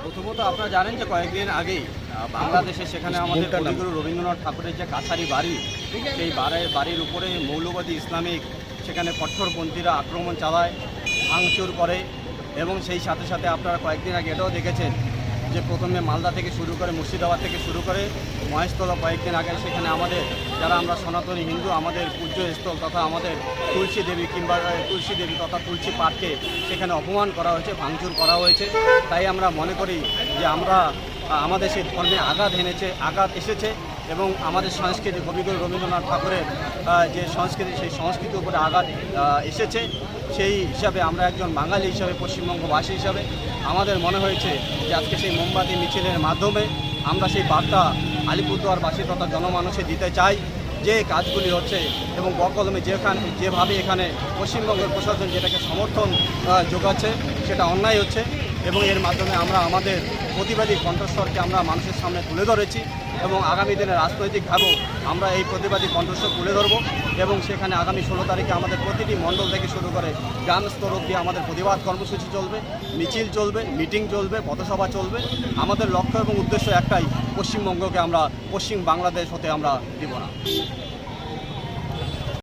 প্রথমত আপনারা জানেন যে কয়েকদিন আগেই বাংলাদেশে সেখানে আমাদের কবিগুরু রবীন্দ্রনাথ ঠাকুরের যে কাছারি বাড়ি, সেই বাড়ির উপরে মৌলবাদী ইসলামিক সেখানে কট্টরপন্থীরা আক্রমণ চালায়, ভাঙচুর করে। এবং সেই সাথে সাথে আপনারা কয়েকদিন আগে এটাও দেখেছেন যে প্রথমে মালদা থেকে শুরু করে মুর্শিদাবাদ থেকে শুরু করে মহেশতলা কয়েকদিন আগে সেখানে আমাদের যারা আমরা সনাতনী হিন্দু, আমাদের পূজ্য স্থল তথা আমাদের তুলসী দেবী তথা তুলসী পাঠকে সেখানে অপমান করা হয়েছে, ভাঙচুর করা হয়েছে। তাই আমরা মনে করি যে আমাদের সেই ধর্মে আঘাত এসেছে এবং আমাদের সংস্কৃতি কবিগুরু রবীন্দ্রনাথ ঠাকুরের যে সংস্কৃতি, সেই সংস্কৃতির উপরে আঘাত এসেছে। সেই হিসাবে আমরা একজন বাঙালি হিসাবে, পশ্চিমবঙ্গবাসী হিসাবে আমাদের মনে হয়েছে যে আজকে সেই মোমবাতি মিছিলের মাধ্যমে আমরা সেই বার্তা আলিপুরদুয়ারবাসী তথা জনমানুষে দিতে চাই যে কাজগুলি হচ্ছে এবং বকলমে যেভাবে এখানে পশ্চিমবঙ্গের প্রশাসন যেটাকে সমর্থন যোগাচ্ছে সেটা অন্যায় হচ্ছে এবং এর মাধ্যমে আমরা আমাদের প্রতিবাদী কণ্ঠস্বরকে আমরা মানুষের সামনে তুলে ধরেছি এবং আগামী দিনে রাজনৈতিকভাবেও আমরা এই প্রতিবাদী কণ্ঠস্বর তুলে ধরব এবং সেখানে আগামী 16 তারিখে আমাদের প্রতিটি মণ্ডল থেকে শুরু করে গ্রাম স্তর অবধি আমাদের প্রতিবাদ কর্মসূচি চলবে, মিছিল চলবে, মিটিং চলবে, পথসভা চলবে। আমাদের লক্ষ্য এবং উদ্দেশ্য একটাই, পশ্চিমবঙ্গকে আমরা পশ্চিম বাংলাদেশ হতে আমরা দিব না।